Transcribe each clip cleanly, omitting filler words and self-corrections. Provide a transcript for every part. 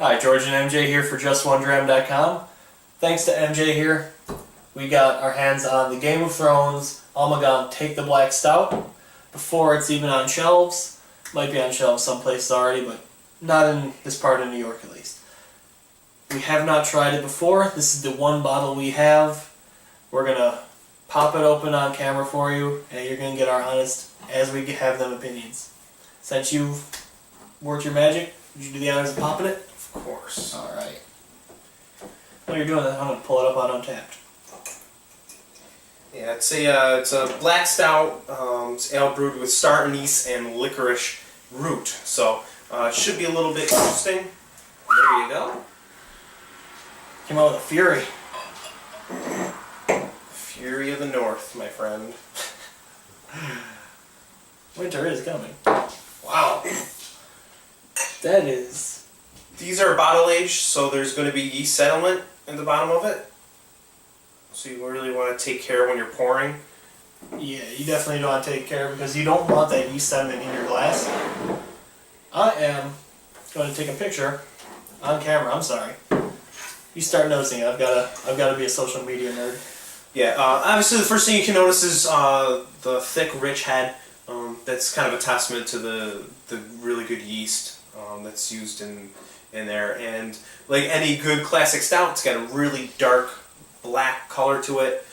Hi, George and MJ here for JustOneDram.com. Thanks to MJ here, we got our hands on the Game of Thrones Ommegang Take the Black Stout before it's even on shelves. Might be on shelves someplace already, but not in this part of New York at least. We have not tried it before. This is the one bottle we have. We're going to pop it open on camera for you, and you're going to get our honest, as we have them, opinions. Since you've worked your magic, did you do the honors of popping it? Of course. Alright. While you're doing that, I'm going to pull it up on Untapped. Yeah, it's a black stout. It's ale brewed with star anise and licorice root. So it should be a little bit interesting. There you go. Came out with a fury. Fury of the North, my friend. Winter is coming. Wow. That is... These are bottle aged, so there's going to be yeast settlement in the bottom of it. So you really want to take care when you're pouring. Yeah, you definitely don't want to take care because you don't want that yeast sediment in your glass. I am going to take a picture on camera. I'm sorry. You start noticing it. I've got to be a social media nerd. Yeah, obviously the first thing you can notice is the thick, rich head. That's kind of a testament to the really good yeast that's used in there. And like any good classic stout, it's got a really dark black color to it.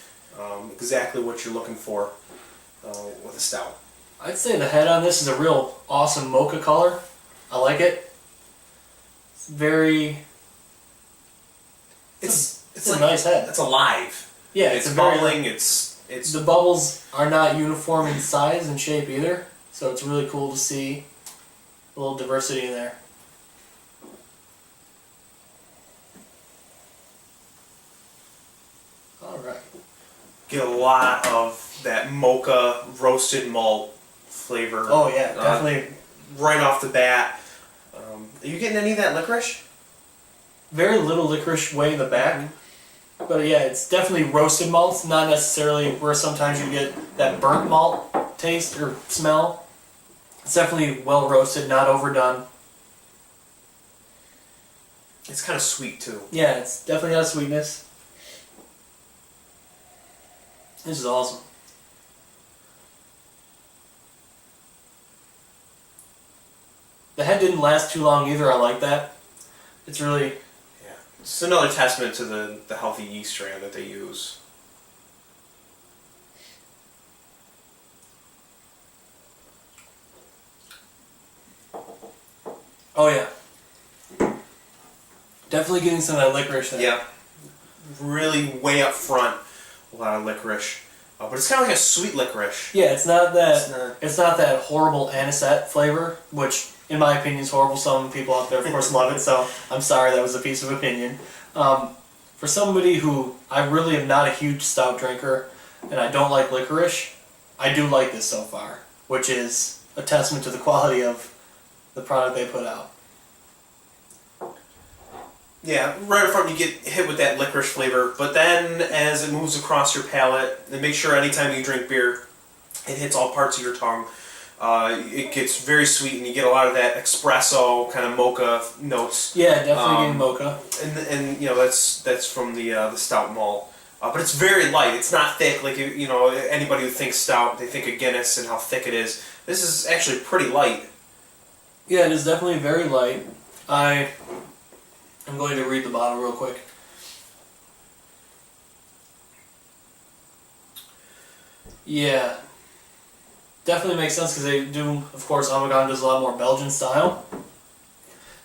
Exactly what you're looking for with a stout. I'd say the head on this is a real awesome mocha color. I like it. It's very... It's like, a nice head. It's alive. Yeah, it's bubbling. It's the bubbles are not uniform in size and shape either, so it's really cool to see a little diversity in there. All right. Get a lot of that mocha roasted malt flavor. Oh yeah, definitely. Right off the bat. Are you getting any of that licorice? Very little licorice way in the back. But yeah, it's definitely roasted malts, not necessarily where sometimes you get that burnt malt taste or smell. It's definitely well roasted, not overdone. It's kind of sweet too. Yeah, it's definitely got a sweetness. This is awesome. The head didn't last too long either, I like that. It's really... It's another testament to the healthy yeast strain that they use. Oh yeah. Definitely getting some of that licorice there. Yeah. Really way up front, a lot of licorice. But it's kind of like a sweet licorice. Yeah, it's not that horrible anisette flavor, which in my opinion is horrible. Some people out there of course love it, so I'm sorry that was a piece of opinion. For somebody who, I really am not a huge stout drinker and I don't like licorice, I do like this so far, which is a testament to the quality of the product they put out. Yeah, right up front you get hit with that licorice flavor, but then as it moves across your palate, and make sure anytime you drink beer, it hits all parts of your tongue. It gets very sweet, and you get a lot of that espresso kind of mocha notes. Yeah, definitely getting mocha. And you know that's from the stout malt, but it's very light. It's not thick like you know anybody who thinks stout, they think of Guinness and how thick it is. This is actually pretty light. Yeah, it is definitely very light. I'm going to read the bottle real quick. Yeah. Definitely makes sense because they do, of course, Ommegang does a lot more Belgian style.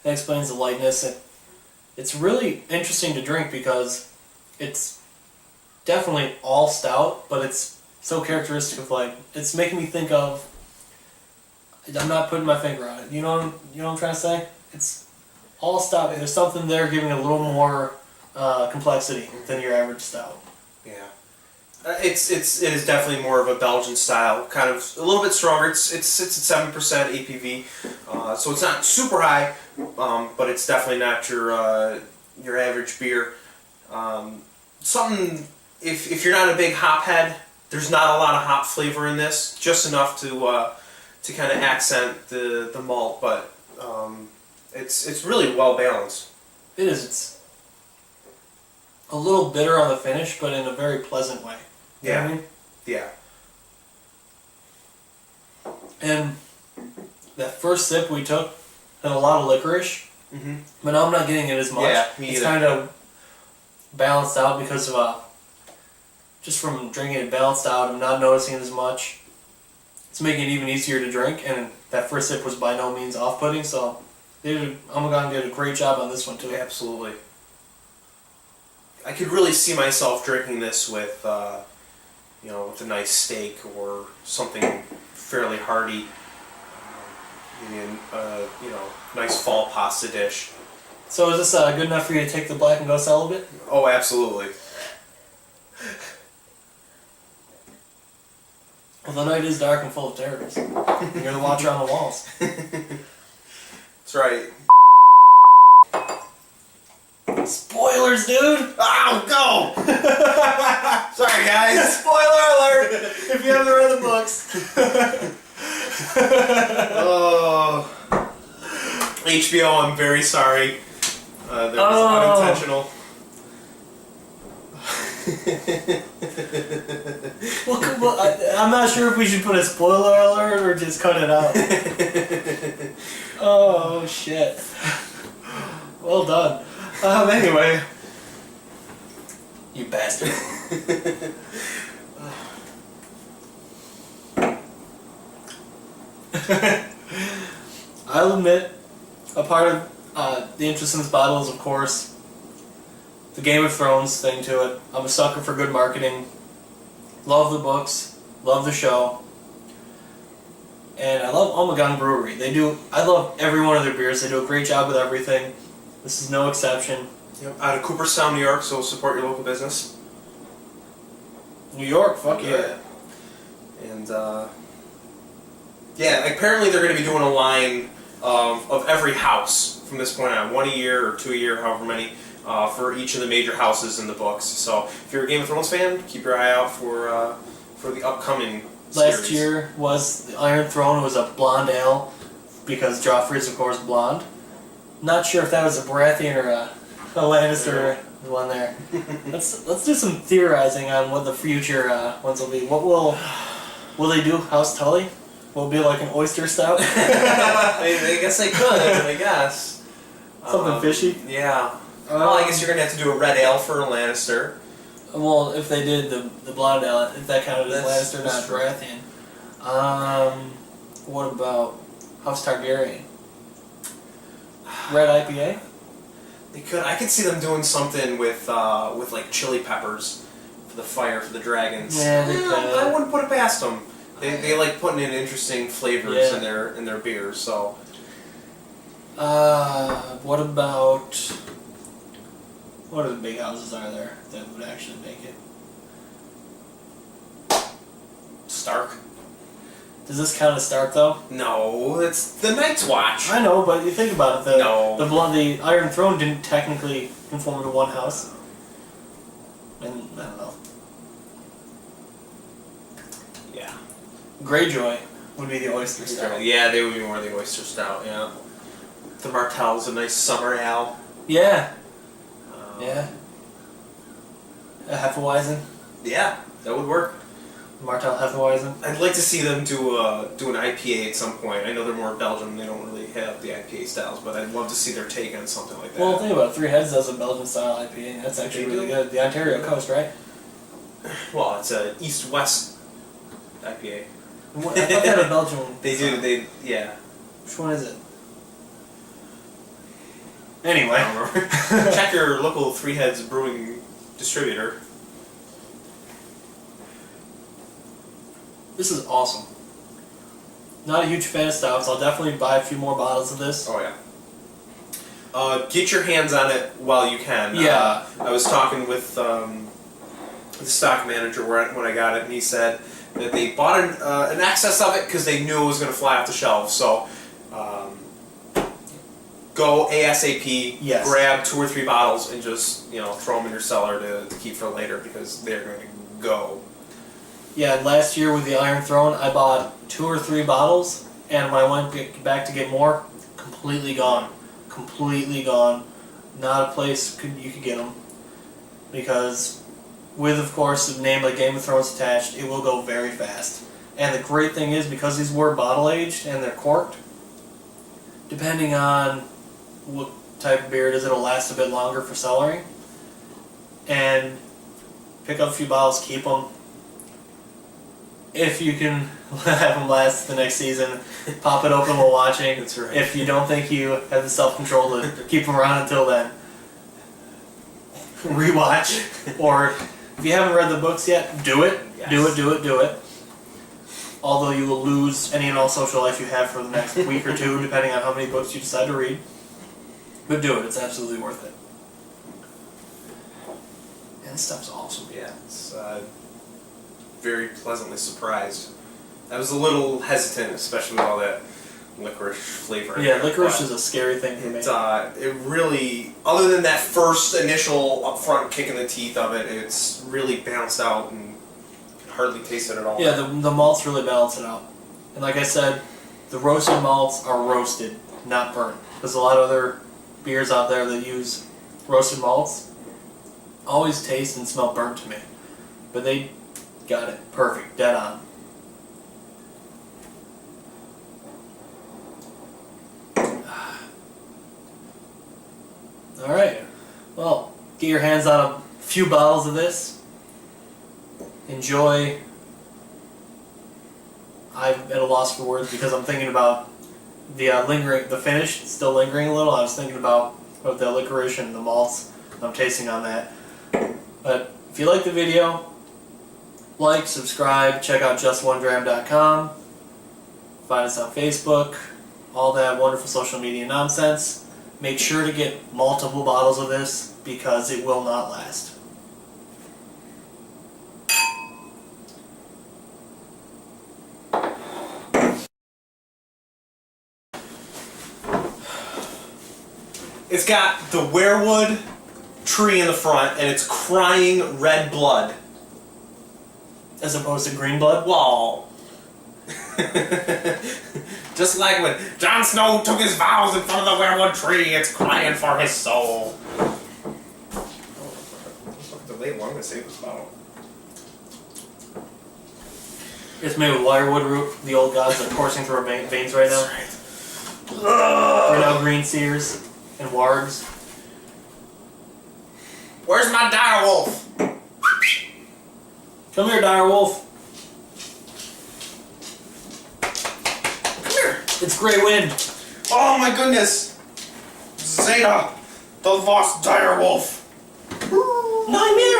That explains the lightness. It's really interesting to drink because it's definitely all stout, but it's so characteristic of like, it's making me think of, I'm not putting my finger on it. You know what I'm trying to say? It's all stout. There's something there giving a little more complexity than your average stout. Yeah. It is definitely more of a Belgian style, kind of a little bit stronger. It sits at 7% APV, so it's not super high, but it's definitely not your average beer. Something if you're not a big hop head, there's not a lot of hop flavor in this, just enough to kind of accent the malt, but It's really well balanced. It is. It's a little bitter on the finish, but in a very pleasant way. You know what I mean? Yeah. And that first sip we took had a lot of licorice, but now I'm not getting it as much. Yeah, me it's either. kind of balanced out because of just from drinking it balanced out. I'm not noticing it as much. It's making it even easier to drink, and that first sip was by no means off-putting. So Ommegang did a great job on this one too. Absolutely. I could really see myself drinking this with, with a nice steak or something fairly hearty. Maybe a nice fall pasta dish. So is this good enough for you to take the black and go celibate? Oh, absolutely. Well, the night is dark and full of terrors. You're the watcher on the walls. That's right. Spoilers, dude! Oh, go! Sorry, guys. Spoiler alert! If you haven't read the books. Oh. HBO, I'm very sorry. That was unintentional. I'm not sure if we should put a spoiler alert or just cut it out. Oh, shit. Well done. Anyway. You bastard. I'll admit, a part of the interest in this bottle is, of course, the Game of Thrones thing to it. I'm a sucker for good marketing. Love the books. Love the show. And I love Ommegang Brewery. I love every one of their beers. They do a great job with everything. This is no exception. Yep. Out of Cooperstown, New York, so support your local business. New York, fuck yeah. And, apparently they're going to be doing a line of every house from this point on. 1 a year or 2 a year, however many, for each of the major houses in the books. So if you're a Game of Thrones fan, keep your eye out for the upcoming Last series. year was the Iron Throne was a blonde ale because Joffrey's, of course, blonde. Not sure if that was a Baratheon or a Lannister one there. Let's do some theorizing on what the future ones will be. What will they do? House Tully? Will it be like an oyster stout? I guess they could. I guess Something fishy. Yeah. Well, I guess you're gonna have to do a red ale for a Lannister. Well, if they did the blonde ale, if that counted as Lannister, not Baratheon. What about House Targaryen? Red IPA? They could. I could see them doing something with like chili peppers for the fire for the dragons. Yeah, they could. I wouldn't put it past them. They like putting in interesting flavors in their beers. So. What about? What other big houses are there that would actually make it? Stark. Does this count as Stark though? No, it's the Night's Watch. I know, but you think about it. The Iron Throne didn't technically conform to one house. And I don't know. Yeah. Greyjoy would be the oyster stout. Yeah, they would be more the oyster stout. Yeah. The Martell's a nice summer ale. Yeah. Yeah. A Hefeweizen. Yeah, that would work. Martell Hefeweizen. I'd like to see them do an IPA at some point. I know they're more Belgian; they don't really have the IPA styles, but I'd love to see their take on something like that. Well, think about it. Three Heads does a Belgian style IPA, and that's actually really good. The Ontario Coast, right? Well, it's a East-West IPA. I thought they had a Belgian one. They do. Yeah. Which one is it? Anyway. I don't remember. Check your local Three Heads brewing distributor. This is awesome. Not a huge fan of stouts. I'll definitely buy a few more bottles of this. Oh yeah. Get your hands on it while you can. Yeah. I was talking with the stock manager when I got it, and he said that they bought an excess of it because they knew it was going to fly off the shelves. So go ASAP. Yes. Grab 2 or 3 bottles and just throw them in your cellar to keep for later because they're going to go. Yeah, last year with the Iron Throne, I bought 2 or 3 bottles, and when I went back to get more, completely gone. completely gone. Not a place you could get them, because with, of course, a name like Game of Thrones attached, it will go very fast. And the great thing is, because these were bottle aged and they're corked, depending on what type of beer it is, it'll last a bit longer for cellaring. And pick up a few bottles, keep them. If you can have them last the next season, pop it open while watching. That's right. If you don't think you have the self-control to keep them around until then, rewatch. Or if you haven't read the books yet, do it. Yes. Do it. Although you will lose any and all social life you have for the next week or two, depending on how many books you decide to read. But do it. It's absolutely worth it. And this stuff's awesome. Yeah, it's very pleasantly surprised. I was a little hesitant, especially with all that licorice flavor. in Yeah, there, licorice but is a scary thing for me. it really, other than that first initial upfront kick in the teeth of it, it's really balanced out and hardly taste it at all. Yeah, the malts really balance it out. And like I said, the roasted malts are roasted, not burnt. There's a lot of other beers out there that use roasted malts. Always taste and smell burnt to me. But they got it perfect, dead on. Alright, well, get your hands on a few bottles of this. Enjoy. I'm at a loss for words because I'm thinking about the finish, still lingering a little. I was thinking about the licorice and the malts. I'm tasting on that. But if you like the video, like, subscribe, check out justonedram.com, find us on Facebook, all that wonderful social media nonsense. Make sure to get multiple bottles of this because it will not last. It's got the werewood tree in the front, and it's crying red blood. As opposed to green blood? Whoa. Just like when Jon Snow took his vows in front of the werewood tree, it's crying for his soul. Look at the label. I'm going to save this bottle. It's made with wirewood root. The old gods are coursing through our veins right now. That's right. We're now green seers and wargs. Where's my dire wolf? Come here, dire wolf. Come here. It's Grey Wind. Oh my goodness. Zeta, the lost dire wolf. Nightmare